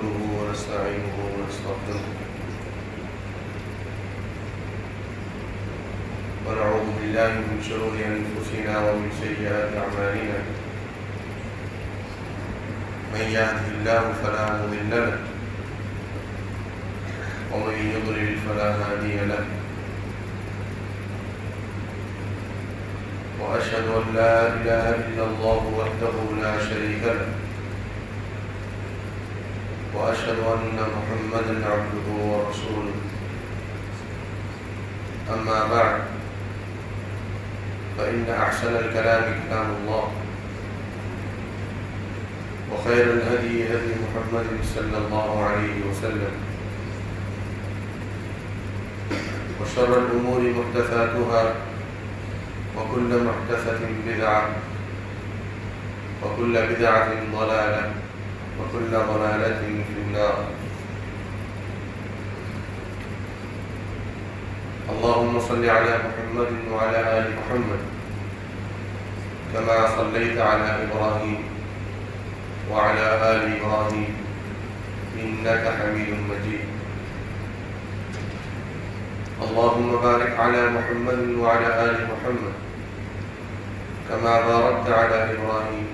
نحمده ونستعينه ونستغفره ونعوذ بالله من شرور أنفسنا ومن سيئات أعمالنا من يهده الله فلا مضل له ومن يضلل فلا هادي له وأشهد أن لا إله إلا الله وحده لا شريك له وأشهد أن محمدا عبده ورسوله أما بعد فإن أحسن الكلام كلام الله وخير الهدي هدي محمد صلى الله عليه وسلم وشر الأمور محدثاتها وكل محدثة بدعة وكل بدعة ضلالة وكل ضلالة في النار. اللهم صل على محمد وعلى آل محمد كما صليت على إبراهيم وعلى آل إبراهيم إنك حميد مجيد. اللهم بارك على محمد وعلى آل محمد كما باركت على إبراهيم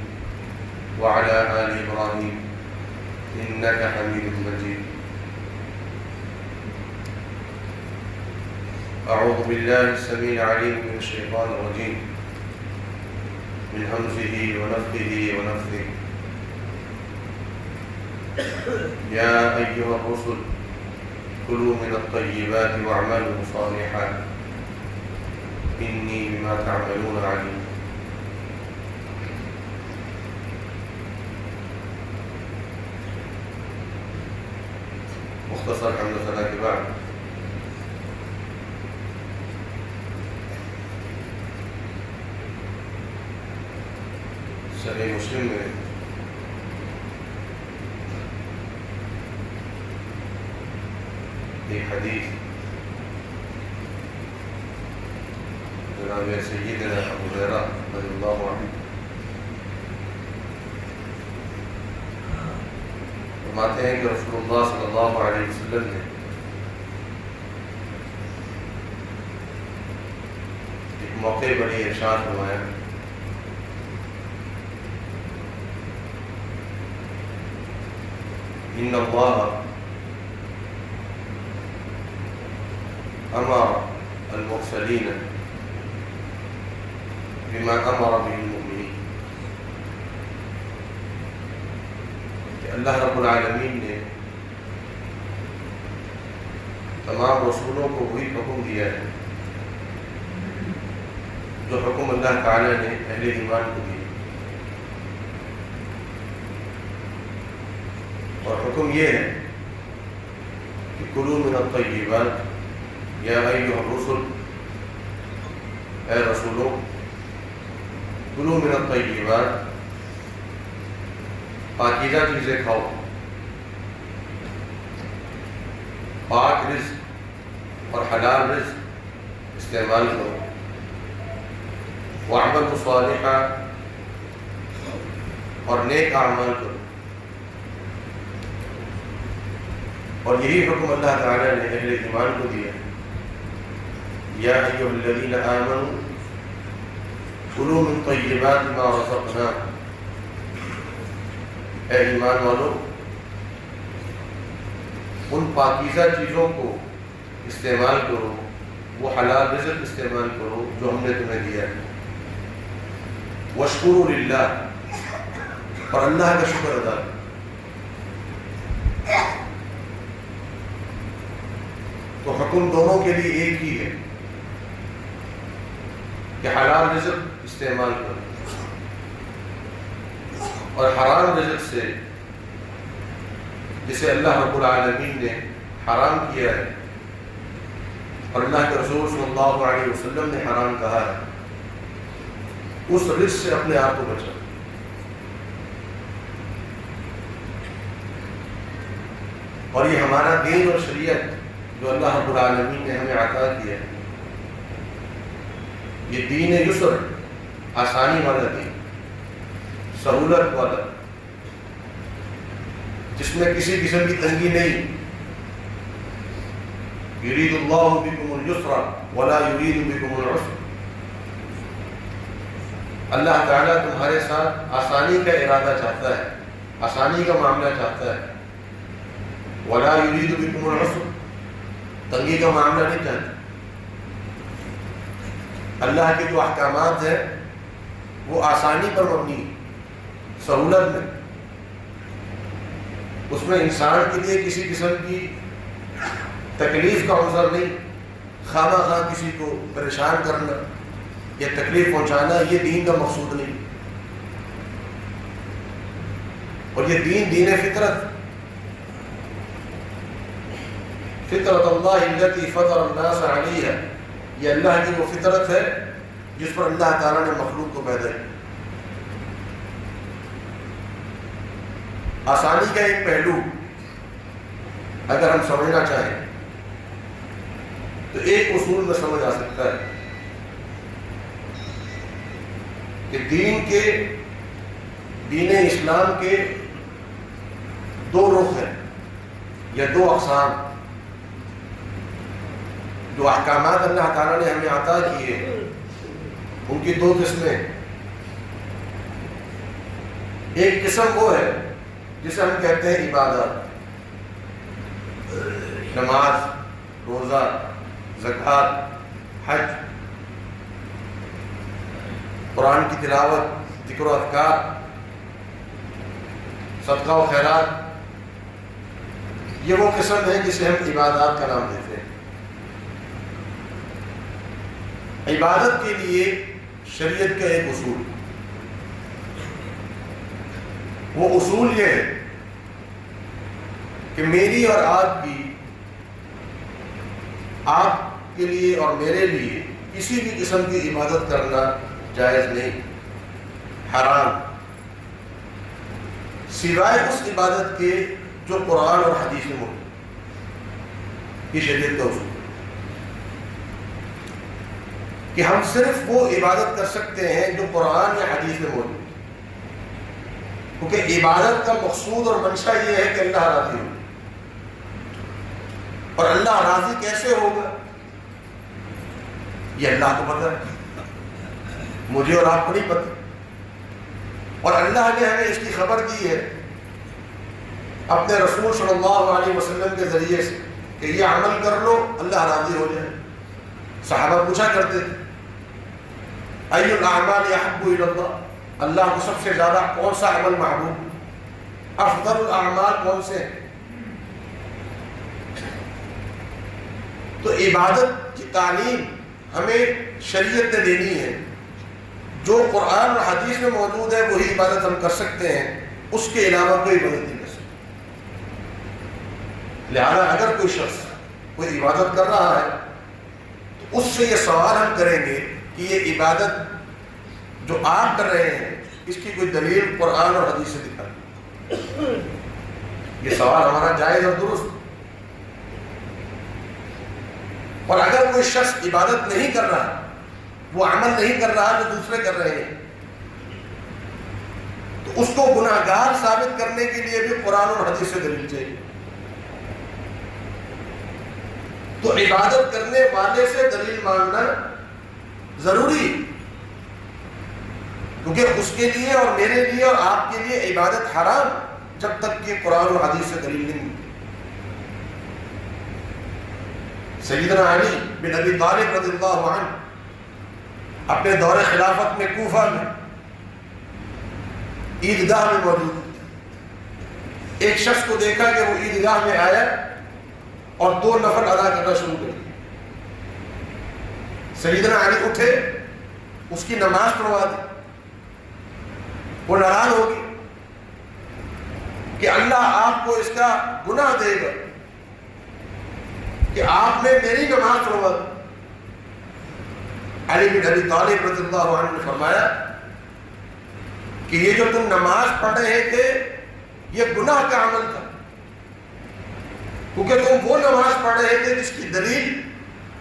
وعلى آل إبراهيم إنك حميد مجيد. أعوذ بالله السميع العليم من الشيطان الرجيم من همزه ونفخه ونفثه. يا أيها الرسل كلوا من الطيبات واعملوا صالحا إني بما تعملون عليم. مختصر حمد و ثنا کے بعد صحیح مسلم میں ایک حدیث جناب سیدنا ابو ہریرہ رضی اللہ عنہ فرماتے ہیں کہ رسول اللہ صلی اللہ علیہ وسلم نے ایک موقع پر یہ ارشاد فرمایا ان اللہ امر المرسلین بما امر به المؤمنین کہ اللہ رب العالمین نے تمام رسولوں کو وہی حکم دیا ہے جو حکم اللہ تعالی نے اہل ایمان کو دیا، اور حکم یہ ہے کہ کلوا من الطیبات یا ایھا الرسل، اے رسولوں کلوا من الطیبات، پاکیزہ چیزیں کھاؤ، پاک رزق اور حلال رزق استعمال کرو، واعملوا صالحا، اور نیک اعمال کرو. اور یہی حکم اللہ تعالیٰ نے اہل ایمان کو دیا، یا ایھا الذین آمنوا کلوا من طیبات ما رزقناکم، اے ایمان والو ان پاکیزہ چیزوں کو استعمال کرو، وہ حلال رزق استعمال کرو جو ہم نے تمہیں دیا ہے. واشکروا للہ، اور اللہ کا شکر ادا کرو. تو حکم دونوں کے لیے ایک ہی ہے کہ حلال رزق استعمال کرو، اور حرام رزق سے جسے اللہ رب العالمین نے حرام کیا ہے اور اللہ کے رسول صلی اللہ علیہ وسلم نے حرام کہا ہے، اس رزق سے اپنے آپ کو بچاؤ. اور یہ ہمارا دین اور شریعت جو اللہ رب العالمین نے ہمیں عطا کیا ہے، یہ دین یسر، آسانی والا دین، سہولت والا. جس میں کسی قسم کی تنگی نہیں. یرید اللہ بکم الیسر ولا یرید بکم العسر. اللہ تعالیٰ تمہارے ساتھ آسانی کا ارادہ چاہتا ہے, آسانی کا معاملہ چاہتا ہے. ولا یرید بکم العسر, تنگی کا معاملہ نہیں چاہتا. اللہ کے جو احکامات ہیں وہ آسانی پر مبنی, سہولت میں. اس میں انسان کے لیے کسی قسم کی تکلیف کا عنصر نہیں. خواہ خواہ کسی کو پریشان کرنا یا تکلیف پہنچانا یہ دین کا مقصود نہیں. اور یہ دین فطرت, فطرت اللہ التی فطر الناس علیہا, یہ اللہ کی وہ فطرت ہے جس پر اللہ تعالیٰ نے مخلوق کو پیدا کیا. آسانی کا ایک پہلو اگر ہم سمجھنا چاہیں تو ایک اصول میں سمجھ آ سکتا ہے کہ دین اسلام کے دو رخ ہیں یا دو اقسام. جو احکامات اللہ تعالیٰ نے ہمیں عطا کیے ان کی دو قسمیں. ایک قسم وہ ہے جسے ہم کہتے ہیں عبادت, نماز, روزہ, زکوٰۃ, حج, قرآن کی تلاوت, ذکر و اذکار, صدقہ و خیرات. یہ وہ قسم ہے جسے ہم عبادات کا نام دیتے ہیں. عبادت کے لیے شریعت کا ایک اصول, وہ اصول یہ ہے کہ میری اور آپ کے لیے اور میرے لیے کسی بھی قسم کی عبادت کرنا جائز نہیں, حرام, سوائے اس عبادت کے جو قرآن اور حدیث میں موجود. یہ شریعت کا اصول کہ ہم صرف وہ عبادت کر سکتے ہیں جو قرآن یا حدیث میں موجود. کیونکہ عبادت کا مقصود اور منشا یہ ہے کہ اللہ راضی ہو. اور اللہ راضی کیسے ہوگا یہ اللہ کو پتہ ہے, مجھے اور آپ کو نہیں پتہ. اور اللہ نے ہمیں اس کی خبر دی ہے اپنے رسول صلی اللہ علیہ وسلم کے ذریعے سے کہ یہ عمل کر لو اللہ راضی ہو جائے. صحابہ پوچھا کرتے تھے ای الاعمال احب الی اللہ, اللہ کو سب سے زیادہ کون سا عمل محبوب, افضل الاعمال کون سے ہیں؟ تو عبادت کی تعلیم ہمیں شریعت نے دینی ہے. جو قرآن اور حدیث میں موجود ہے وہی عبادت ہم کر سکتے ہیں, اس کے علاوہ کوئی عبادت نہیں کر سکتے. لہذا اگر کوئی شخص کوئی عبادت کر رہا ہے تو اس سے یہ سوال ہم کریں گے کہ یہ عبادت جو آپ کر رہے ہیں اس کی کوئی دلیل قرآن اور حدیث سے دکھائیں. یہ سوال ہمارا جائز اور درست. اور اگر کوئی شخص عبادت نہیں کر رہا, وہ عمل نہیں کر رہا جو دوسرے کر رہے ہیں, تو اس کو گناہ گار ثابت کرنے کے لیے بھی قرآن اور حدیث سے دلیل چاہیے. تو عبادت کرنے والے سے دلیل مانگنا ضروری, کیونکہ اس کے لیے اور میرے لیے اور آپ کے لیے عبادت حرام جب تک کہ قرآن اور حدیث سے دلیل نہیں. سیدنا علی بن ابی طالب رضی اللہ عنہ اپنے دور خلافت میں کوفہ میں عیدگاہ میں موجود, ایک شخص کو دیکھا کہ وہ عیدگاہ میں آیا اور 2 نفل ادا کرنا شروع کر دیا. سیدنا علی اٹھے, اس کی نماز پڑھوا دی. وہ ناراض ہو گئی کہ اللہ آپ کو اس کا گناہ دے گا کہ آپ نے میری نماز پڑھوا دی. علی بن ابی طالب رضی اللہ عنہ نے فرمایا کہ یہ جو تم نماز پڑھ رہے تھے یہ گناہ کا عمل تھا, کیونکہ تم وہ نماز پڑھ رہے تھے جس کی دلیل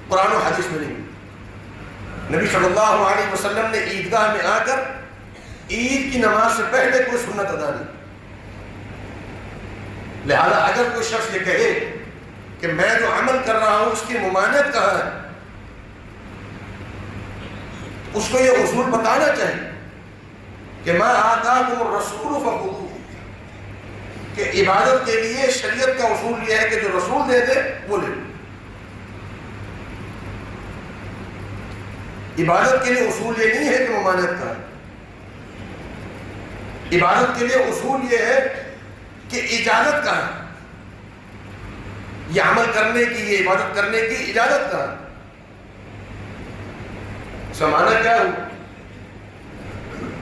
قرآن و حدیث میں نہیں. نبی صلی اللہ علیہ وسلم نے عیدگاہ میں آ کر عید کی نماز سے پہلے کوئی سنت ادا نہیں. لہذا اگر کوئی شخص یہ کہے کہ میں جو عمل کر رہا ہوں اس کی ممانعت کہاں ہے، اس کو یہ اصول بتانا چاہیے کہ ما آتاکم الرسول فخذوہ، کہ عبادت کے لیے شریعت کا اصول یہ ہے کہ جو رسول دے دے وہ لے لو۔ عبادت کے لیے اصول یہ نہیں ہے کہ ممانعت کا ہے، عبادت کے لیے اصول یہ ہے کہ اجازت کا ہے، یہ عمل کرنے کی، یہ عبادت کرنے کی اجازت کا ہے۔ اس کا معنی کیا ہو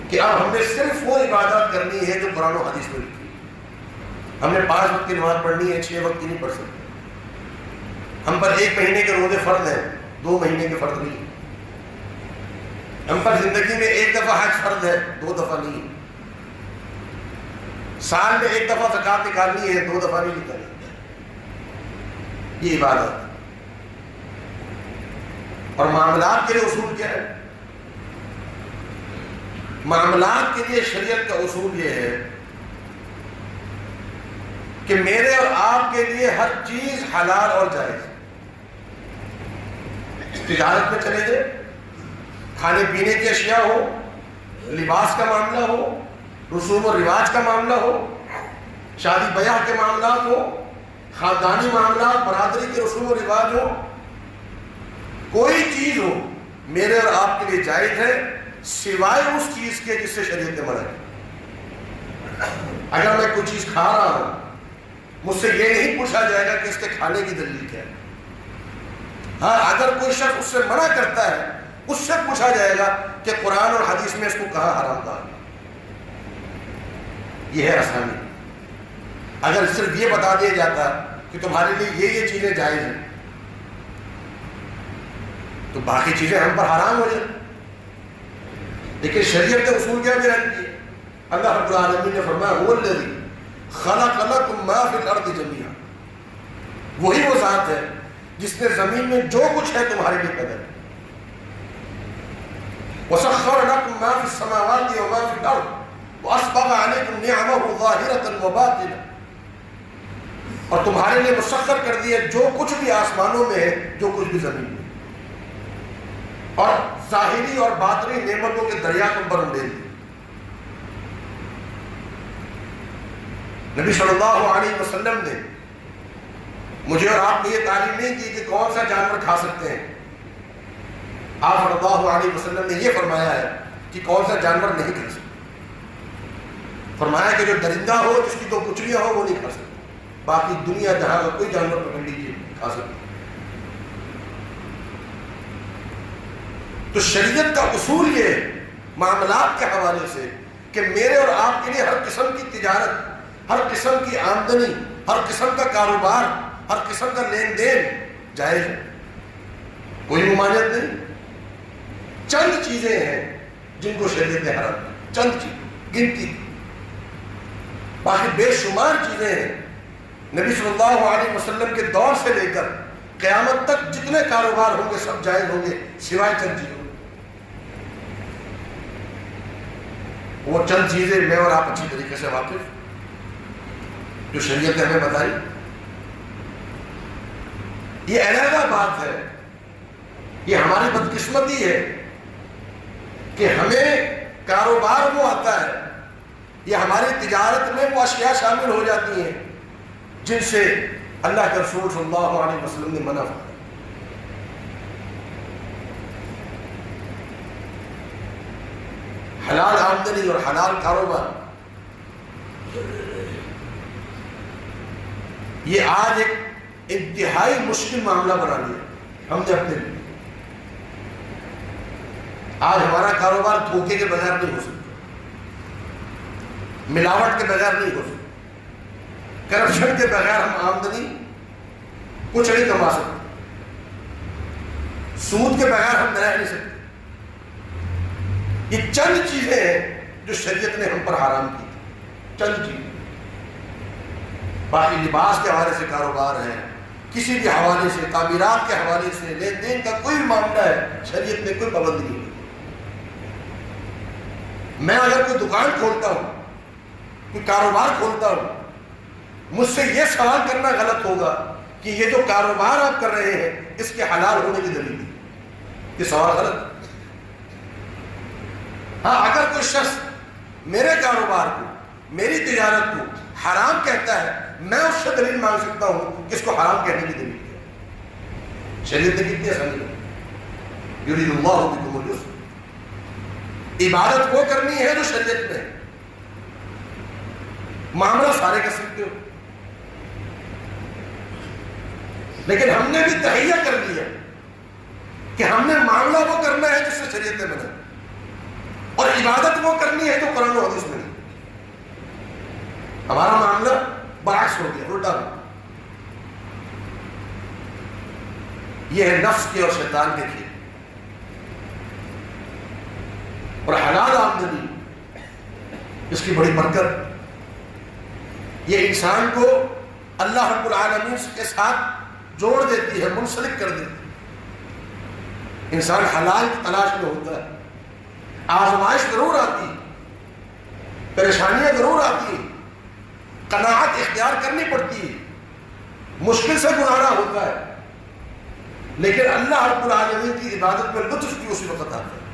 کہ اب ہم نے صرف وہ عبادت کرنی ہے جو قرآن و حدیث میں لکھی ہے۔ ہم نے 5 وقت کی نماز پڑھنی ہے، 6 وقت کی نہیں پڑھ سکتے۔ ہم پر 1 مہینے کے روزے فرض ہیں، 2 مہینے کے فرض نہیں۔ ہم پر زندگی میں 1 دفعہ حج فرض ہے، 2 دفعہ نہیں۔ سال میں 1 دفعہ زکوٰۃ نکالنی ہے، 2 دفعہ نہیں نکالنی۔ یہ عبادت اور معاملات کے لیے اصول کیا ہے؟ معاملات کے لیے شریعت کا اصول یہ ہے کہ میرے اور آپ کے لیے ہر چیز حلال اور جائز۔ تجارت میں چلے جائے، کھانے پینے کی اشیاء ہو، لباس کا معاملہ ہو، رسوم و رواج کا معاملہ ہو، شادی بیاہ کے معاملات ہو، خاندانی معاملات، برادری کے رسوم و رواج ہو، کوئی چیز ہو میرے اور آپ کے لیے جائز ہے سوائے اس چیز کے جس سے شریعت نے منع ہے۔ اگر میں کوئی چیز کھا رہا ہوں، مجھ سے یہ نہیں پوچھا جائے گا کہ اس کے کھانے کی دلیل کیا ہے۔ ہاں، اگر کوئی شخص اس سے منع کرتا ہے، اس سے پوچھا جائے گا کہ قرآن اور حدیث میں اس کو کہاں حرام کہا۔ یہ ہے آسانی۔ اگر صرف یہ بتا دیا جاتا کہ تمہارے لیے یہ چیزیں جائز ہیں تو باقی چیزیں ہم پر حرام ہو جائیں۔ لیکن شریعت نے اصول کیا بیان کیے؟ اللہ رب العالمین نے فرمایا هو الذی خلق لکم ما فی الارض جمیعا، وہی وہ ذات ہے جس نے زمین میں جو کچھ ہے تمہارے لیے پیدا کیا۔ وسخر لکم ما فی السماوات وما فی الارض واسبغ علیکم نعمہ ظاہرۃ وباطنہ، اور تمہارے لیے مسخر کر دیا جو کچھ بھی آسمانوں میں ہے، جو کچھ بھی زمین میں، اور ظاہری اور باطنی نعمتوں کے دریا تم پر اڈیل دی۔ نبی صلی اللہ علیہ وسلم نے مجھے اور آپ کو یہ تعلیم نہیں کی کہ کون سا جانور کھا سکتے ہیں۔ آپ صلی اللہ علیہ وسلم نے یہ فرمایا ہے کہ کون سا جانور نہیں کھا سکتے۔ فرمایا کہ جو درندہ ہو، جس کی 2 پچھلیاں ہو، وہ نہیں کھا سکتے، باقی دنیا جہاں کا کوئی جانور پکڑ لیجیے کھا سکتے۔ تو شریعت کا اصول یہ معاملات کے حوالے سے کہ میرے اور آپ کے لیے ہر قسم کی تجارت، ہر قسم کی آمدنی، ہر قسم کا کاروبار، ہر قسم کا لین دین جائز ہے، کوئی ممانعت نہیں۔ چند چیزیں ہیں جن کو شریعت نے حرام کیا، چند چیز گنتی، باقی بے شمار چیزیں ہیں۔ نبی صلی اللہ علیہ وسلم کے دور سے لے کر قیامت تک جتنے کاروبار ہوں گے سب جائز ہوں گے سوائے چند چیزوں۔ وہ چند چیزیں میں اور آپ اچھی طریقے سے واقف جو شریعت نے ہمیں بتائی۔ یہ علیحدہ بات ہے، یہ ہماری بدقسمتی ہے کہ ہمیں کاروبار وہ آتا ہے یا ہماری تجارت میں وہ اشیاء شامل ہو جاتی ہیں جن سے اللہ کے رسول صلی اللہ علیہ وسلم نے منع فرمایا۔ حلال آمدنی اور حلال کاروبار، یہ آج ایک انتہائی مشکل معاملہ بنا لیا ہم نے اپنے لیے۔ آج ہمارا کاروبار دھوکے کے بغیر نہیں ہو سکتا، ملاوٹ کے بغیر نہیں ہو سکتا، کرپشن کے بغیر ہم آمدنی کچھ نہیں کما سکتے، سود کے بغیر ہم رہ نہیں سکتے۔ یہ چند چیزیں ہیں جو شریعت نے ہم پر حرام کی، چند چیزیں۔ باقی لباس کے حوالے سے کاروبار ہے، کسی بھی حوالے سے، تعمیرات کے حوالے سے، لین دین کا کوئی معاملہ ہے، شریعت نے کوئی پابندی نہیں کی۔ میں اگر کوئی دکان کھولتا ہوں، کوئی کاروبار کھولتا ہوں، مجھ سے یہ سوال کرنا غلط ہوگا کہ یہ جو کاروبار آپ کر رہے ہیں اس کے حلال ہونے کی دلیل ہے. یہ سوال غلط ہے. ہاں اگر کوئی شخص میرے کاروبار کو، میری تجارت کو حرام کہتا ہے، میں اس سے دلیل مانگ سکتا ہوں کہ اس کو حرام کہنے کی دلیل ہے. شریعت نے کتنی آسانی ہے. یرید اللہ بکم الیسر. عبادت وہ کرنی ہے جو شریعت میں ہے. معاملہ سارے کر سکتے ہو، لیکن ہم نے بھی تہیہ کر لیا کہ ہم نے معاملہ وہ کرنا ہے جس سے شریعت میں منع، اور عبادت وہ کرنی ہے جو قرآن و حدیث میں نہیں. ہمارا معاملہ برعکس ہو گیا، الٹا ہو. یہ ہے نفس کے اور شیطان کے کھیل. اور حلال آمدنی اس کی بڑی برکت، یہ انسان کو اللہ رب العالمین کے ساتھ جوڑ دیتی ہے، منسلک کر دیتی ہے. انسان حلال کی تلاش میں ہوتا ہے. آزمائش ضرور آتی، پریشانیاں ضرور آتی، قناعت اختیار کرنی پڑتی ہے، مشکل سے گزارا ہوتا ہے، لیکن اللہ رب العالمین کی عبادت میں لطف بھی اسی وقت آتا ہے،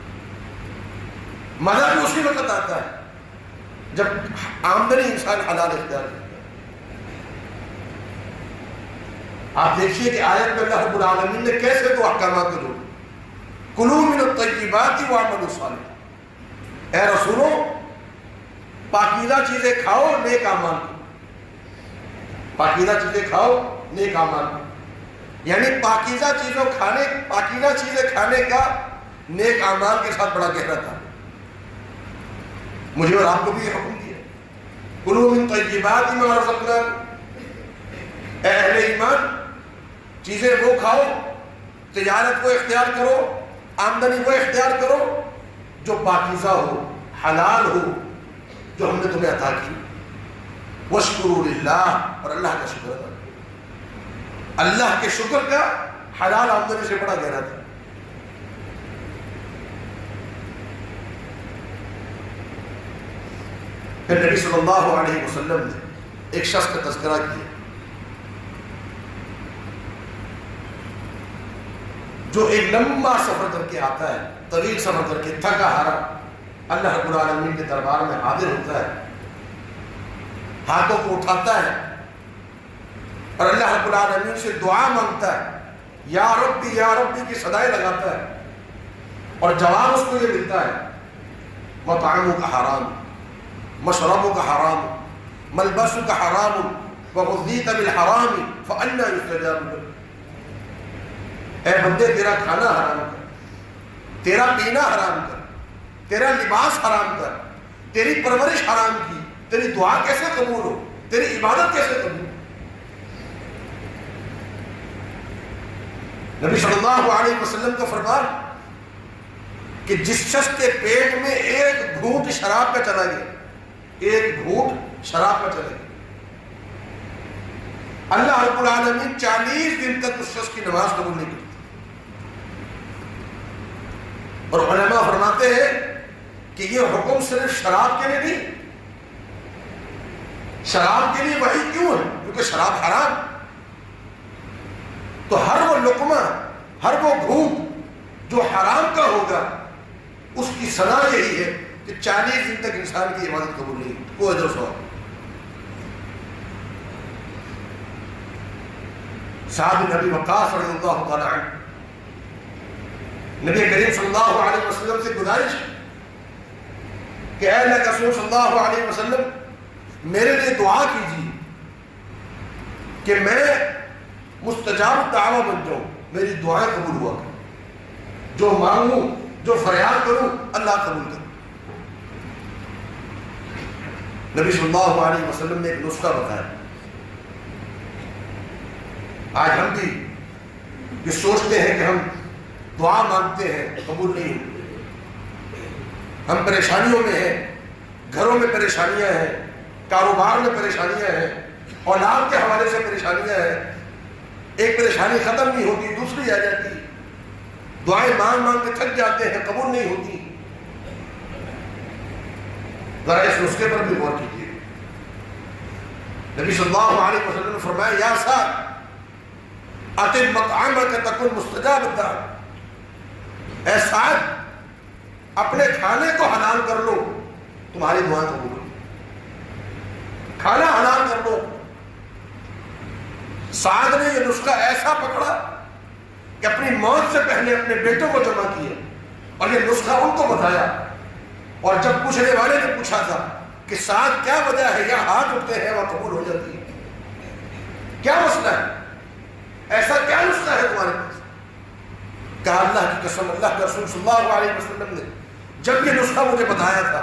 مزہ بھی اسی وقت آتا ہے جب آمدنی انسان حلال اختیار کرتا ہے. آپ دیکھیے کہ آیت میں اللہ رب العالمین نے کیسے تو احکامات کو جوڑے. کلوا من الطیبات واعملوا صالحا. اے رسولوں، پاکیزہ چیزیں کھاؤ، نیک اعمال کرو. پاکیزہ چیزیں کھاؤ، نیک اعمال کرو. یعنی پاکیزہ چیزیں کھانے کا نیک اعمال کے ساتھ بڑا گہرا تھا. مجھے اور آپ کو بھی یہ حکم دیا، کلوا من طیبات ما رزقناکم. اے اہل ایمان، چیزیں وہ کھاؤ، تجارت کو اختیار کرو، آمدنی کو اختیار کرو جو پاکیزہ ہو، حلال ہو، جو ہم نے تمہیں عطا کی. واشکروا للہ، اور اللہ کا شکر ادا کرو. اللہ کے شکر کا حلال آمدنی سے بڑا گہرا تھا. پھر نبی صلی اللہ علیہ وسلم نے ایک شخص کا تذکرہ کیا جو ایک لمبا سفر کر کے آتا ہے، طویل سفر کر کے تھکا ہارا اللہ رب العالمین کے دربار میں حاضر ہوتا ہے، ہاتھوں کو اٹھاتا ہے اور اللہ رب العالمین سے دعا مانگتا ہے، یا ربی کی صدائیں لگاتا ہے، اور جواب اس کو یہ ملتا ہے، مطعمک حرام، مشربک حرام، ملبسک حرام، وغذیت بالحرام فأنی یستجاب لک. اے بندے، تیرا کھانا حرام کر، تیرا پینا حرام کر، تیرا لباس حرام کر، تیری پرورش حرام کی، تیری دعا کیسے قبول ہو، تیری عبادت کیسے قبول ہو. نبی صلی اللہ علیہ وسلم کا فرمان کہ جس شخص کے پیٹ میں ایک گھونٹ شراب کا چلا گیا، ایک گھونٹ شراب کا چلا گیا، اللہ رب العالمین 40 دن تک اس شخص کی نماز قبول نہیں کرتی. اور علماء فرماتے ہیں کہ یہ حکم صرف شراب کے لیے نہیں، شراب کے لیے وحی کیوں ہے؟ کیونکہ شراب حرام. تو ہر وہ لقمہ، ہر وہ گھونٹ جو حرام کا ہوگا، اس کی سزا یہی ہے کہ 40 دن تک انسان کی عبادت قبول نہیں، کوئی اجر و ثواب. سعد بن ابی وقاص رضی اللہ تعالی عنہ، نبی کریم صلی اللہ علیہ وسلم سے گزارش کہ اے اللہ کے رسول صلی اللہ علیہ وسلم، میرے لیے دعا کیجیے کہ میں مستجاب دعویٰ بن جاؤں، میری دعائیں قبول ہوا کریں، جو مانگوں، جو فریاد کروں اللہ قبول کرے. نبی صلی اللہ علیہ وسلم نے ایک نسخہ بتایا. آج ہم بھی یہ سوچتے ہیں کہ ہم دعا مانگتے ہیں، قبول نہیں ہوتی. ہم پریشانیوں میں ہیں، گھروں میں پریشانیاں ہیں، کاروبار میں پریشانیاں ہیں، اولاد کے حوالے سے پریشانیاں ہیں. ایک پریشانی ختم نہیں ہوتی، دوسری آ جاتی. دعائیں مانگ مانگ کے تھک جاتے ہیں، قبول نہیں ہوتی. ذرا اس نسخے پر بھی غور کیجیے. نبی صلی اللہ علیہ وسلم نے فرمایا یا سعد اتم مطعمک تکن مستجاب الدعوۃ، اے سعد اپنے کھانے کو حلال کر لو تمہاری دعا قبول ہوگی، کھانا حلال کر لو۔ سعد نے یہ نسخہ ایسا پکڑا کہ اپنی موت سے پہلے اپنے بیٹوں کو جمع کیا اور یہ نسخہ ان کو بتایا، اور جب پوچھنے والے نے پوچھا تھا کہ سعد کیا وجہ ہے یا ہاتھ اٹھتے ہیں وہ قبول ہو جاتی ہے، کیا مسئلہ ہے، ایسا کیا نسخہ ہے تمہارے پاس؟ کہا اللہ کی قسم، اللہ کے رسول صلی اللہ علیہ وسلم نے جب یہ نسخہ مجھے بتایا تھا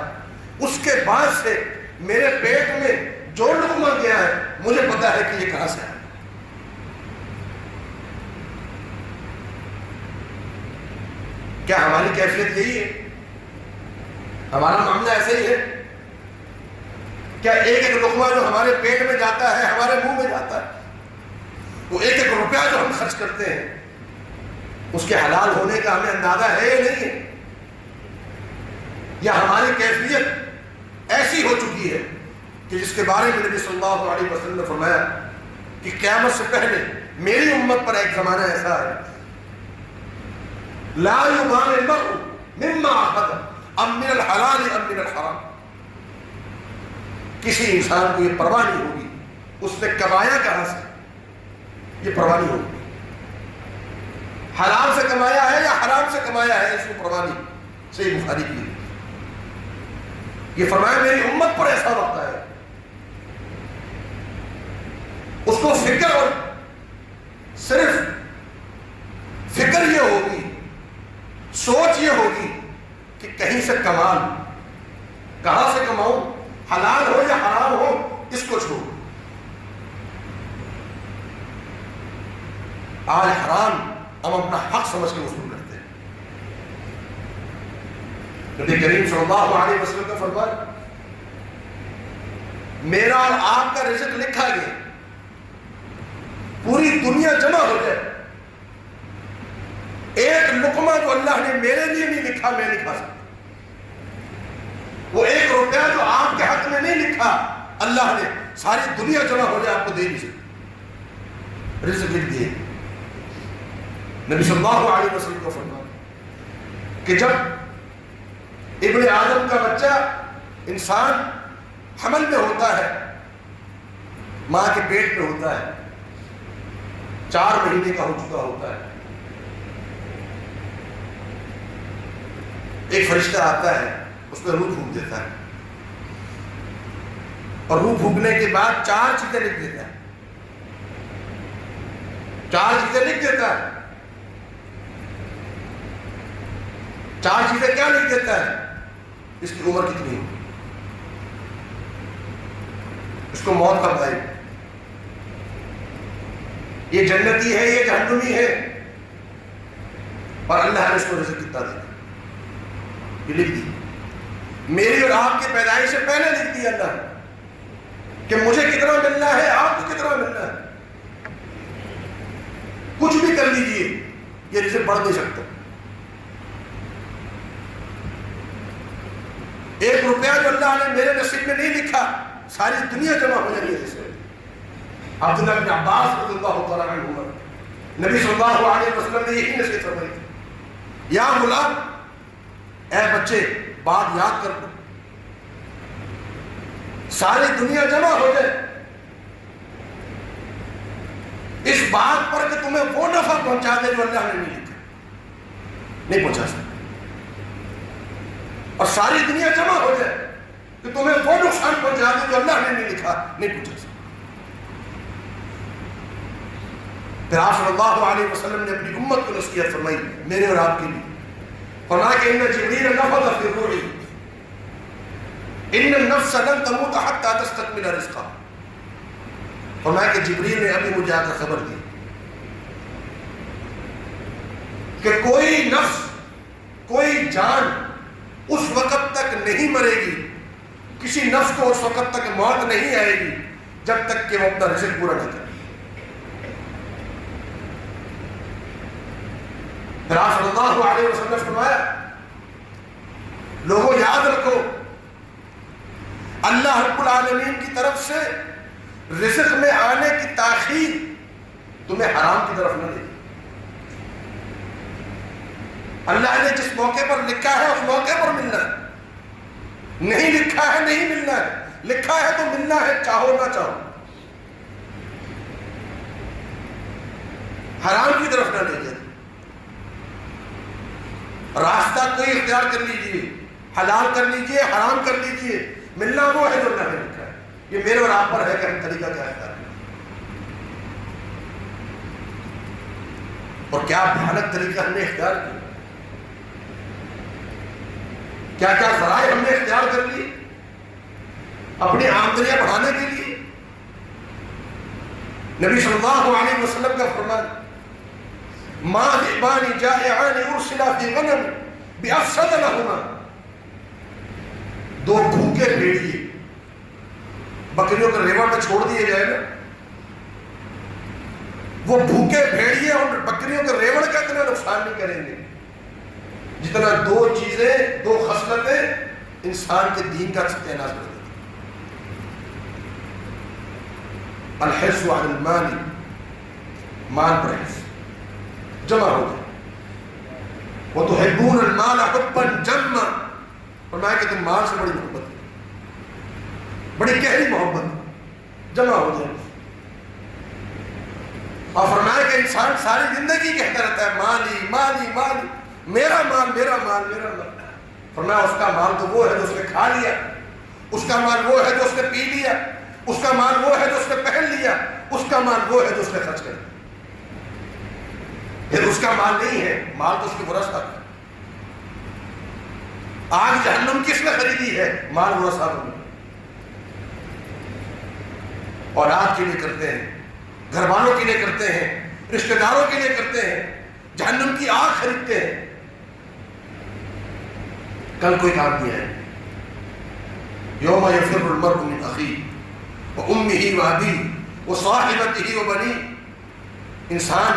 اس کے بعد سے میرے پیٹ میں جو لقمہ گیا ہے مجھے پتا ہے کہ یہ کہاں سے ہے۔ کیا ہماری کیفیت یہی ہے؟ ہمارا معاملہ ایسا ہی ہے؟ کیا ایک ایک لقمہ جو ہمارے پیٹ میں جاتا ہے ہمارے منہ میں جاتا ہے، وہ ایک ایک روپیہ جو ہم خرچ کرتے ہیں اس کے حلال ہونے کا ہمیں اندازہ ہے یا نہیں ہے؟ یا ہماری کیفیت ایسی ہو چکی ہے کہ جس کے بارے میں نبی صلی اللہ علیہ وسلم نے فرمایا کہ قیامت سے پہلے میری امت پر ایک زمانہ ایسا ہے لا یبال المرء مما اخذ ام من الحلال ام من الحرام، کسی انسان کو یہ پرواہ نہیں ہوگی اس نے کمایا کہاں سے، یہ پرواہ نہیں ہوگی، حلال سے کمایا ہے یا حرام سے کمایا ہے اس کو پرواہ نہیں۔ صحیح بخاری کی یہ فرمایا میری امت پر ایسا وقت ہے اس کو فکر اور صرف فکر یہ ہوگی، سوچ یہ ہوگی کہ کہیں سے کمال، کہاں سے کماؤں، حلال ہو یا حرام ہو اس کو چھوڑ۔ آج حرام ہم اپنا حق سمجھ کے وصول کرتے ہیں۔ نبی کریم صلی اللہ علیہ وسلم کا فرمان میرا اور آپ کا رزق لکھا گیا، پوری دنیا جمع ہو جائے، ایک لقمہ جو اللہ نے میرے لیے نہیں لکھا میں نہیں کھا سکتا، وہ ایک روپیہ جو آپ کے حق میں نہیں لکھا اللہ نے ساری دنیا جمع ہو جائے آپ کو دے نہیں سکتا، رزق لکھ دیے۔ نبی صلی اللہ علیہ وسلم کو فرمایا کہ جب ابن آدم کا بچہ انسان حمل میں ہوتا ہے، ماں کے پیٹ میں ہوتا ہے، 4 مہینے کا ہو چکا ہوتا ہے، ایک فرشتہ آتا ہے اس میں روح پھونک دیتا ہے اور روح پھونکنے کے بعد 4 چیزیں لکھ دیتا ہے، 4 چیزیں لکھ دیتا ہے۔ 4 چیزیں کیا لکھ دیتا ہے؟ اس کی عمر کتنی ہو، اس کو موت کب آئے، یہ جنتی ہے یہ جہنمی ہے، اور اللہ نے اس کو رزق کتنا دیا یہ لکھ دی۔ میری اور آپ کی پیدائش سے پہلے لکھ دی اللہ کہ مجھے کتنا ملنا ہے، آپ کو کتنا ملنا ہے، کچھ بھی کر لیجئے یہ رزق بڑھ نہیں سکتا۔ 1 روپیہ جو اللہ نے میرے نصیب میں نہیں لکھا ساری دنیا جمع ہو جائے گی۔ عبداللہ بن عباس رضی اللہ تعالیٰ عنہما نبی صلی اللہ علیہ وسلم نے یہی نصیحت فرمائی تھی، یا غلام، اے بچے بات یاد کر لو، ساری دنیا جمع ہو جائے اس بات پر کہ تمہیں وہ نفع پہنچا دے جو اللہ نے نہیں لکھا، نہیں پہنچا سکتا، اور ساری دنیا جمع ہو جائے کہ تمہیں وہ نقصان پہنچا دے جو اللہ نے نہیں لکھا، نہیں پہنچا سکتا۔ پھر آپ صلی اللہ علیہ وسلم نے اپنی امت کو نصیحت فرمائی میرے اور آپ کے لیے، فرمایا کہ ان جبریل نفث فی الروح ان النفس لن تموت حتى تستكمل رزقها، فرمایا کہ جبریل نے ابھی مجھے آ کر خبر دی کہ کوئی نفس، کوئی جان اس وقت تک نہیں مرے گی، کسی نفس کو اس وقت تک موت نہیں آئے گی جب تک کہ وہ اپنا رزق پورا نہ کرے۔ پھر آپ صلی اللہ علیہ وسلم نے فرمایا لوگوں یاد رکھو اللہ رب العالمین کی طرف سے رزق میں آنے کی تاخیر تمہیں حرام کی طرف نہ لے. اللہ نے جس موقع پر لکھا ہے اس موقع پر ملنا ہے. نہیں لکھا ہے نہیں ملنا ہے. لکھا ہے تو ملنا ہے چاہو نہ چاہو. حرام کی طرف نہ لے جائے. راستہ کوئی اختیار کر لیجئے, حلال کر لیجئے, حرام کر لیجئے, ملنا وہ ہے جو اللہ نے لکھا ہے. یہ میرے اور آپ پر ہے کہ ہم طریقہ کیا اختیار کریں اور کیا بھیانک طریقہ ہم نے اختیار کیا. کیا کیا ذرائع ہم نے اختیار کر لی اپنی آمدنیاں بڑھانے کے لیے. نبی صلی اللہ علیہ وسلم کا فرمان, ما ذئبان جائعان ارسلا فی غنم بافسد لهما. دو بھوکے بھیڑیے بکریوں کے ریوڑ میں چھوڑ دیے جائے نا, وہ بھوکے بھیڑیے اور بکریوں کے ریوڑ کا اتنا نقصان نہیں کریں گے جتنا دو چیزیں, دو خصلتیں انسان کے دین کا ستیہ ناز کر دیتی. الحرص علی المال, مال پر حرص جمع ہو جائے. وتحبون المال حبا جما, فرمایا کہ تم مال سے بڑی محبت ہے, بڑی گہری محبت جمع ہو جائے. اور فرمایا کہ انسان ساری زندگی کہتا رہتا ہے مالی مالی مالی, میرا مال میرا مال میرا مال. فرمایا اس کا مال تو وہ ہے جو اس نے کھا لیا, اس کا مال وہ ہے جو اس نے پی لیا, اس کا مال وہ ہے جو اس نے پہن لیا, اس کا مال وہ ہے جو اس نے خرچ کر لیا. پھر اس کا مال نہیں ہے, مال تو اس کی ورثہ ہے. آگ جہنم کس نے خریدی ہے؟ مال ورثہ نے. اولاد کے لیے کرتے ہیں, گھر والوں کے لیے کرتے ہیں, رشتہ داروں کے لیے کرتے ہیں, جہنم کی آگ خریدتے ہیں. کل کوئی کام نہیں ہے. یوم یفر المرء من اخیہ وامہ وابیہ وصاحبتہ وبنیہ. انسان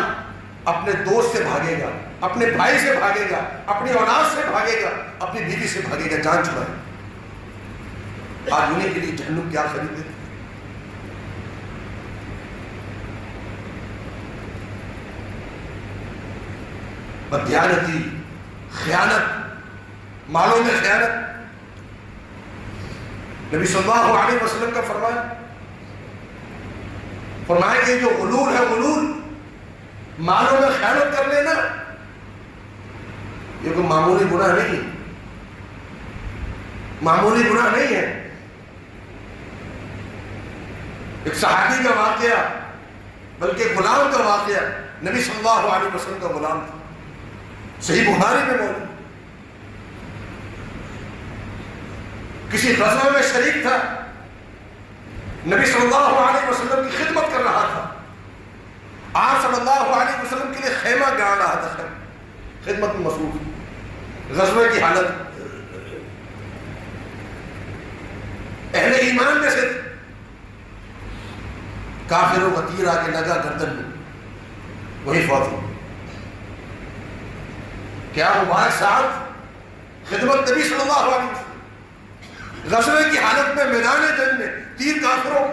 اپنے دوست سے بھاگے گا, اپنے بھائی سے بھاگے گا, اپنی اولاد سے بھاگے گا, اپنی بیوی سے بھاگے گا, جان چھڑائے. آج انہیں کے لیے جہنم کیا خریدے. بدیانتی, خیانت, مالوں میں خیانت. نبی صلی اللہ علیہ وسلم کا فرمایا کہ جو غلول ہے, غلول مالوں میں خیانت کر لینا, یہ کوئی معمولی گناہ نہیں, معمولی گناہ نہیں ہے. ایک صحابی کا واقعہ, بلکہ غلام کا واقعہ. نبی صلی اللہ علیہ وسلم کا غلام تھا, صحیح بخاری میں موجود. کسی غزوہ میں شریک تھا, نبی صلی اللہ علیہ وسلم کی خدمت کر رہا تھا. آپ صلی اللہ علیہ وسلم کے لیے خیمہ گاڑ رہا تھا, خدمت میں مصروف, غزوے کی حالت. اہل ایمان میں سے کافروں کا تیر آ کے لگا گردن میں, وہی فوت ہو. کیا مبارک صاحب خدمت نبی صلی اللہ علیہ وسلم, غزوے کی حالت میں, میدان جنگ میں, تیر کافروں.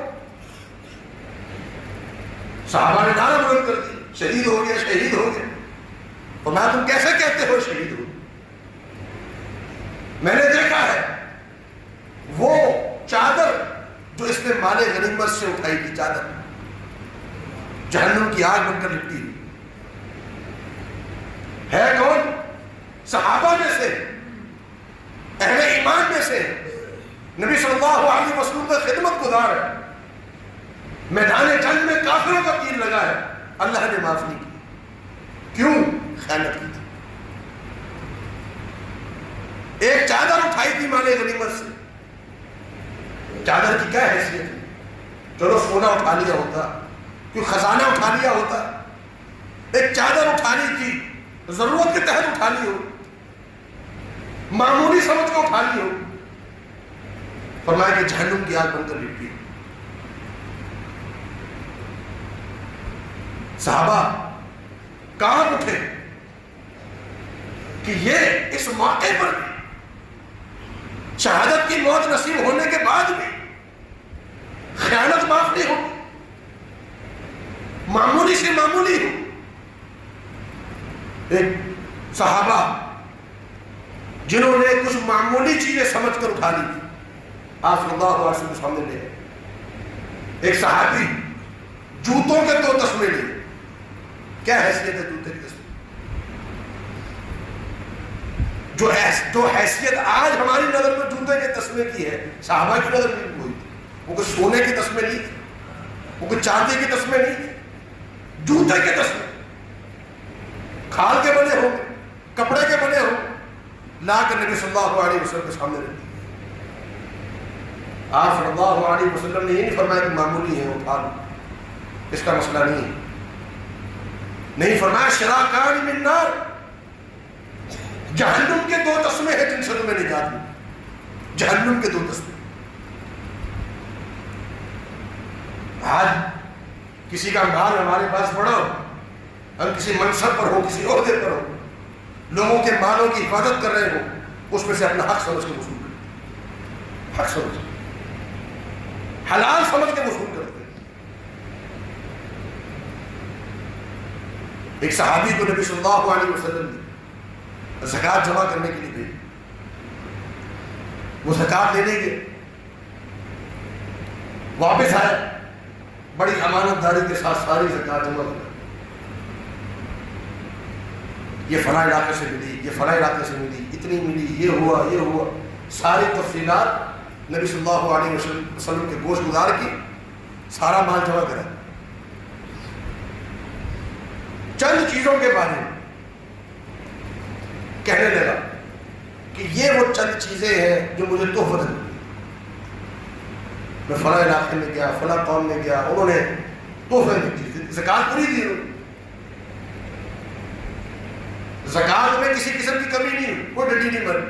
صحابہ نے نعرہ بلند کر دی, شہید ہو گیا, شہید ہو گیا. اور میں تم کیسے کہتے ہو شہید ہو؟ میں نے دیکھا ہے وہ چادر جو اس نے مال غنیمت سے اٹھائی تھی, چادر جہنم کی آگ بن کر لپٹی ہے. کون؟ صحابہ میں سے, اہل ایمان میں سے, نبی صلی اللہ علیہ وسلم کا خدمت گزار ہے. میدان جنگ میں کافروں کا تیر لگا ہے, اللہ نے معاف نہیں کی. کیوں؟ خیانت کی تھی. ایک چادر اٹھائی تھی مال غنیمت سے. چادر کی کیا حیثیت ہے؟ چلو سونا اٹھا لیا ہوتا, کوئی خزانہ اٹھا لیا ہوتا. ایک چادر اٹھانی تھی, ضرورت کے تحت اٹھا لی ہو, معمولی سمجھ کو اٹھا لی ہو. فرمایا کہ جہنم کی آگ بن کر لپٹی. صحابہ کہاں اٹھے کہ یہ اس موقع پر شہادت کی موت نصیب ہونے کے بعد بھی خیانت معاف نہیں ہوگی، معمولی سے معمولی ہو۔ ایک صحابہ جنہوں نے کچھ معمولی چیزیں سمجھ کر اٹھا لی، آپ صلی اللہ علیہ وسلم کے سامنے لے۔ ایک صحابی جوتوں کے 2 تسمے لے، کیا حیثیت ہے جوتے کی تسمے؟ جو حیثیت آج ہماری نظر میں جوتے کے تسمے کی ہے، صحابہ کی نظر میں بھی وہی تھی۔ وہ کوئی سونے کے تسمے نہیں تھے، وہ کوئی چاندی کے تسمے نہیں تھے، جوتے کے تسمے، کھال کے بنے ہوں، کپڑے کے بنے ہوں، لا کر نبی صلی اللہ علیہ وسلم کے سامنے رکھ دی۔ آپ صلی اللہ علیہ وسلم نے یہ نہیں فرمایا کہ معمولی ہے اٹھا لو، اس کا مسئلہ نہیں ہے، نہیں فرمایا شراکان من نار، جہنم کے 2 تسمے ہیں جن سے تمہیں نجات ملی، جہنم کے 2 تسمے۔ آج کسی کا مال ہمارے پاس پڑا ہو، ہم کسی منصب پر ہو، کسی عہدے پر ہو، لوگوں کے مالوں کی حفاظت کر رہے ہو، اس میں سے اپنا حق سمجھ کے وصول کرتے، حق سمجھ کے، حلال سمجھ کے وصول کرتے۔ ایک صحابی کو نبی صلی اللہ علیہ وسلم نے زکوٰۃ جمع کرنے کے لیے بھیجا، وہ زکوٰۃ لینے گئے، واپس آئے، بڑی امانت داری کے ساتھ ساری زکوٰۃ جمع کر، یہ فلاں علاقے سے ملی، یہ فلاں علاقے سے ملی، اتنی ملی، یہ ہوا، ساری تفصیلات نبی صلی اللہ علیہ وسلم کے گوش گزار کی، سارا مال جمع کرا۔ چند چیزوں کے بارے میں کہنے لگا کہ یہ وہ چند چیزیں ہیں جو مجھے تحفہ دیں۔ میں فلاں علاقے میں گیا، فلاں قوم میں گیا، انہوں نے تحفے دی، زکوٰۃ پوری دی، زکوٰۃ میں کسی قسم کی کمی نہیں، کوئی ڈنڈی نہیں بنی،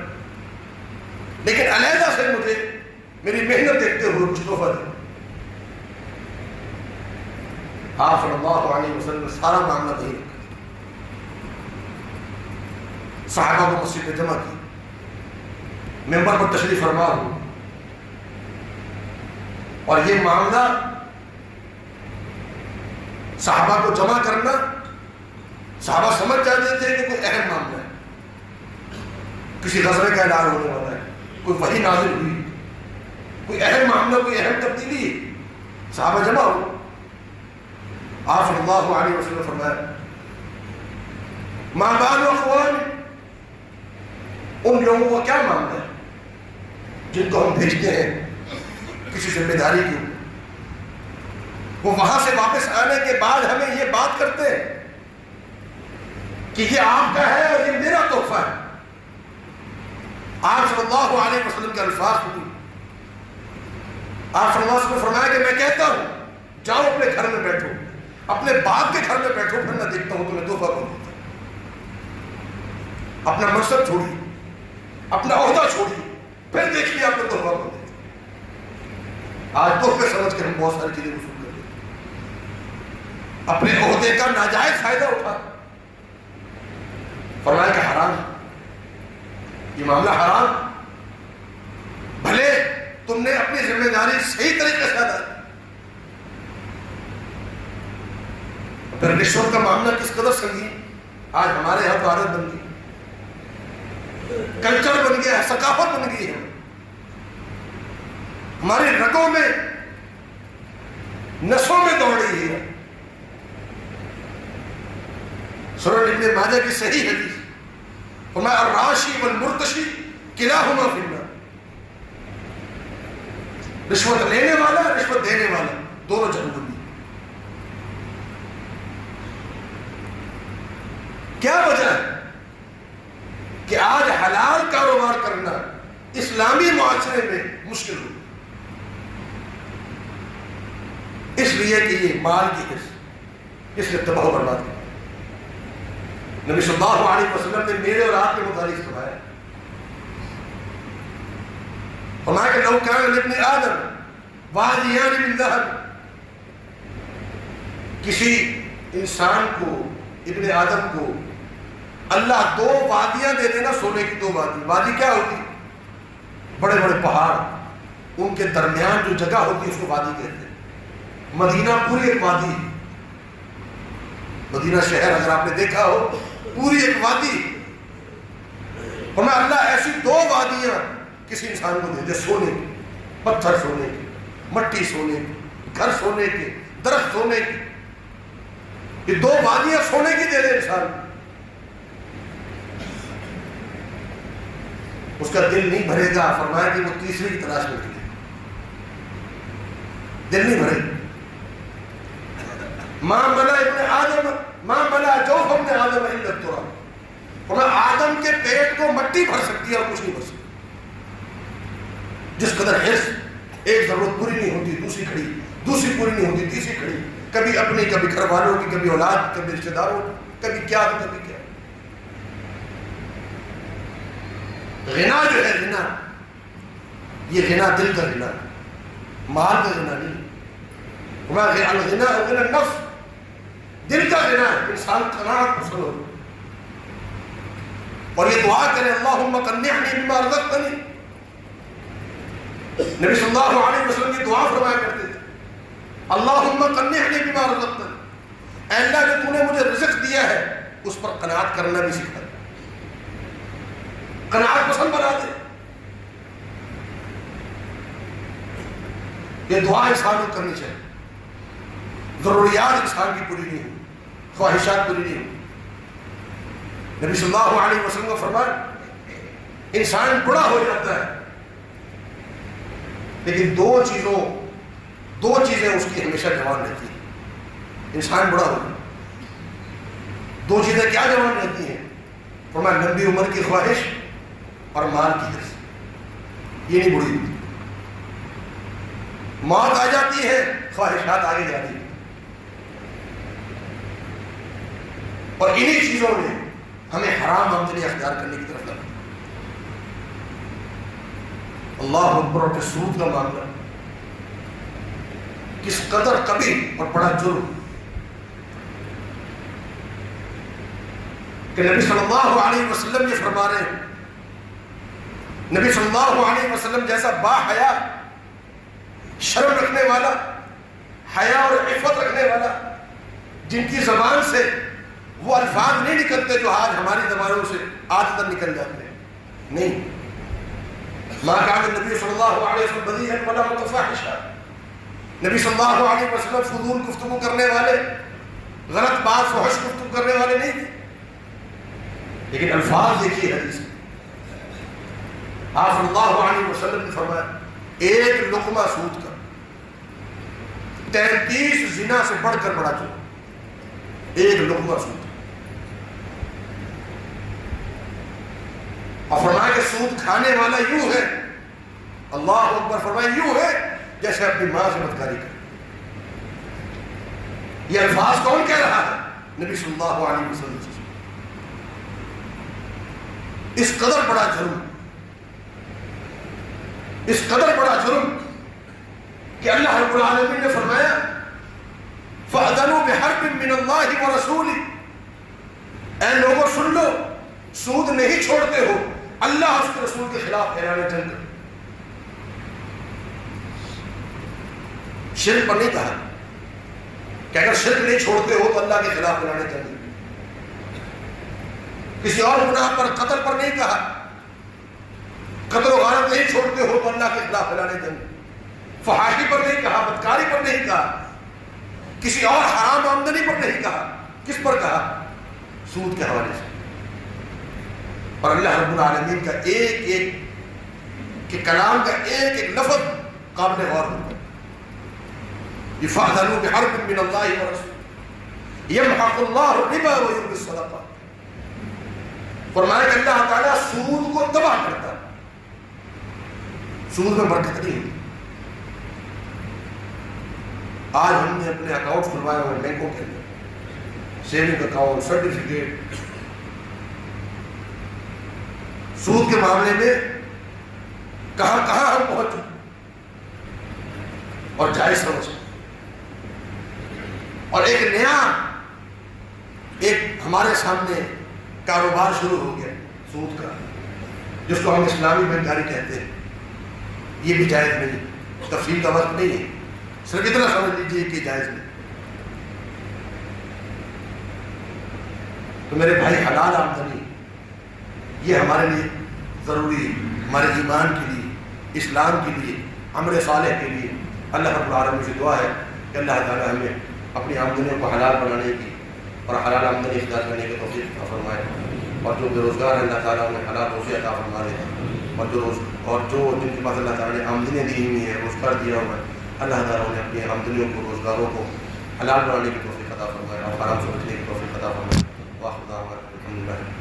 لیکن علیحدہ سے مجھے میری محنت دیکھتے ہوئے کچھ تحفہ دے۔ آپ صلی اللہ علیہ وسلم نے سارا معاملہ نہیں رکھا، صحابہ کو مسجد میں جمع کی، ممبر پر تشریف فرما ہو، اور یہ معاملہ صحابہ کو جمع کرنا، صحابہ سمجھ جاتے تھے کہ کوئی اہم معاملہ ہے، کسی غزوے کا اعلان ہونے والا ہے، کوئی وحی نازل ہوئی، کوئی اہم معاملہ، کوئی اہم تبدیلی، صحابہ جمع ہو۔ آپ صلی اللہ علیہ وسلم فرمایا ما بال اقوام، ان لوگوں کا کیا معاملہ ہے جن کو ہم بھیجتے ہیں کسی ذمہ داری کی، وہ وہاں سے واپس آنے کے بعد ہمیں یہ بات کرتے ہیں کہ یہ آپ کا ہے اور یہ میرا تحفہ ہے۔ آپ صلی اللہ علیہ وسلم کے الفاظ ہوئی، آپ صلی اللہ علیہ وسلم نے فرمایا کہ میں کہتا ہوں جاؤ اپنے گھر میں بیٹھو، اپنے باپ کے گھر میں بیٹھو، پھر میں دیکھتا ہوں تمہیں تحفہ کون دیتا۔ اپنا منصب چھوڑیے، اپنا عہدہ چھوڑیے، پھر دیکھیے آپ کو تحفہ کون دیتا۔ آج تحفے سمجھ کے ہم بہت ساری چیزیں وصول کر لیتے، اپنے عہدے کا ناجائز فائدہ اٹھا، فرمایا کہ حرام، یہ معاملہ حرام، بھلے تم نے اپنی ذمہ داری صحیح طریقے سے ادا کی، پھر رشوت کا معاملہ کس قدر سنگین آج ہمارے یہاں تو عادت بن گئی، کلچر بن گیا ہے، ثقافت بن گئی ہے، ہماری رگوں میں، نسوں میں دوڑ رہی ہے۔ سنن ابن ماجہ کی صحیح حدیث، فرمایا الراشی والمرتشی کلاہما فی النار، رشوت لینے والا، رشوت دینے والا، دونوں جہنم میں۔ کیا وجہ ہے کہ آج حلال کاروبار کرنا اسلامی معاشرے میں مشکل ہو، اس لیے کہ یہ مال کی حرص اس نے تباہ و برباد کیا۔ نبی صلی اللہ علیہ وسلم نے میرے اور آپ کے متعلق فرمایا، فرمایا کہ لو کان لابن آدم وادیان من ذهب، کسی انسان کو، ابن آدم کو اللہ 2 وادیاں دے دینا، سونے کی 2 وادی، وادی کیا ہوتی؟ بڑے بڑے پہاڑ، ان کے درمیان جو جگہ ہوتی ہے اس کو وادی کہتے ہیں، مدینہ پوری ایک وادی، مدینہ شہر اگر آپ نے دیکھا ہو پوری ایک وادی، فرمایا اللہ ایسی دو وادیاں کسی انسان کو دے دے، سونے کی، پتھر سونے کی، مٹی سونے کی، گھر سونے کے، درخت سونے کی، یہ دو وادیاں سونے کی دے دے انسان، اس کا دل نہیں بھرے گا، فرمایا کہ وہ تیسری کی تلاش میں نکلے، دل نہیں بھرے گا۔ ماں ملا ابن آدم، ماں ملا جوف ابن آدم الا التراب، فرمایا آدم کے پیٹ کو مٹی بھر سکتی ہے اور کچھ نہیں بھر سکتی۔ جس قدر حرص، ایک ضرورت پوری نہیں ہوتی دوسری کھڑی، دوسری پوری نہیں ہوتی تیسری کھڑی، کبھی اپنی، کبھی گھر والوں کی، کبھی اولاد، کبھی رشتہ داروں کی، کبھی کیا تو کبھی کیا۔ غنا جو ہے غنا، یہ غنا دل کا غنا، مال کا غنا نہیں۔ الغنا غنا النفس، دل کا غنا ہے، انسان قناعت پسند ہو، اور یہ دعا کرے اللہم قنعنی بما رزقتنی۔ نبی صلی اللہ علیہ وسلم کی دعا فرمایا کرتے تھے اللہم قنعنی بما رزقتنی، اے اللہ جو تو نے مجھے رزق دیا ہے اس پر قناعت کرنا بھی سکھا دے، قناعت پسند بنا دے۔ یہ دعا انسان کو کرنی چاہیے، ضروریات انسان کی پوری نہیں ہوں، خواہشات پوری نہیں ہوں۔ نبی صلی اللہ علیہ وسلم کا فرمان، انسان بڑا ہو جاتا ہے لیکن دو چیزیں اس کی ہمیشہ جوان رہتی ہیں۔ انسان بڑا ہو جاتا، دو چیزیں کیا جوان رہتی ہیں؟ فرمایا لمبی عمر کی خواہش اور مال کی حرص، یہ نہیں بڑی ہوتی۔ موت آ جاتی ہے، خواہشات آگے جاتی ہیں، اور انہی چیزوں نے ہمیں حرام آمدنی اختیار کرنے کی طرف لگا۔ اللہ اکبر، اور سود کا معاملہ کس قدر قبیح اور بڑا جرم کہ نبی صلی اللہ علیہ وسلم یہ فرما رہے ہیں، نبی صلی اللہ علیہ وسلم جیسا با حیا، شرم رکھنے والا، حیا اور عفت رکھنے والا، جن کی زبان سے وہ الفاظ نہیں نکلتے جو آج ہماری زبانوں سے عادتاً نکل جاتے ہیں، نہیں۔ ما کان النبی صلی اللہ علیہ وسلم بذیئا ولا متفاحشا، نبی صلی اللہ علیہ وسلم فضول گفتگو کرنے والے، غلط بات فحش گفتگو کرنے والے نہیں تھے، لیکن الفاظ دیکھیے حدیث میں آپ صلی اللہ علیہ وسلم نے فرمایا ایک لقمہ سود کا 33 زنا سے بڑھ کر بڑا جرم، ایک لقمہ سود۔ اور فرمایا کہ سود کھانے والا یوں ہے، اللہ اکبر، فرمایا یوں ہے جیسے اپنی ماں سے بدکاری کرے۔ یہ الفاظ کون کہہ رہا ہے؟ نبی صلی اللہ علیہ وسلم۔ اس قدر بڑا جرم، اس قدر بڑا جرم کہ اللہ رب العالمین نے فرمایا فَأَذَنُوا بِحَرْبٍ مِّنَ اللَّهِ وَرَسُولِهِ، اے لوگوں سن لو، سود نہیں چھوڑتے ہو، اللہ اس کے رسول کے خلاف اعلان جنگ کرے۔ شرک پر نہیں کہا کہ اگر شرک نہیں چھوڑتے ہو تو اللہ کے خلاف اعلان جنگ کرے۔ کسی اور گناہ پر، قتل پر نہیں کہا، قتل و غارت نہیں چھوڑتے ہو تو اللہ کے خلاف اعلان جنگ۔ فحاشی پر نہیں کہا، بدکاری پر نہیں کہا، کسی اور حرام آمدنی پر نہیں کہا، کس پر کہا؟ سود کے حوالے سے۔ اور اللہ رب العالمین کا ایک ایک کہ کلام کا ایک ایک لفظ قابل غور ہوتا ہے۔ فَأَذَنُوا بِحَرْبٍ مِّنَ اللَّهِ وَرَسُولِهِ يَمْحَقُ اللَّهُ الرِّبَا وَيُرْبِي الصَّدَقَاتِ، فرمایا کہ اللہ تعالیٰ سود کو تباہ کرتا ہے، سود میں برکت نہیں ہوتی۔ آج ہم نے اپنے اکاؤنٹ کھلوائے ہوئے بینکوں کے اندر، سیونگ اکاؤنٹ، سرٹیفکیٹ، سود کے معاملے میں کہاں کہاں ہم پہنچ چکے، اور جائز سمجھ۔ اور ایک نیا ہمارے سامنے کاروبار شروع ہو گیا سود کا، جس کو ہم اسلامی بینکاری کہتے ہیں۔ یہ بھی جائز نہیں، تفصیل کا وقت نہیں ہے، صرف اتنا سمجھ لیجیے کہ جائز نہیں. تو میرے بھائی حلال آمدنی یہ ہمارے لیے ضروری ہے، ہمارے ایمان کے لیے، اسلام کے لیے، عمل صالح کے لیے. اللہ رب العالمین سے دعا ہے کہ اللہ تعالیٰ ہمیں اپنی آمدنیوں کو حلال بنانے کی اور حلال آمدنی اختیار کرنے کی توفیق عطا فرمائے. اور جو بے روزگار ہیں اللہ تعالیٰ انہیں حلال روزی عطا فرما دے. اور جو جن کے پاس اللہ تعالیٰ نے آمدنیاں دی ہوئی ہیں، روزگار دیا ہوا ہے، اللہ تعالیٰ انہیں اپنی آمدنیوں کو، روزگاروں کو حلال بنانے کی توفیق عطا فرمائے اور حرام سے بچنے کی توفیق عطا فرمائے. واخر دعوانا الحمد للہ.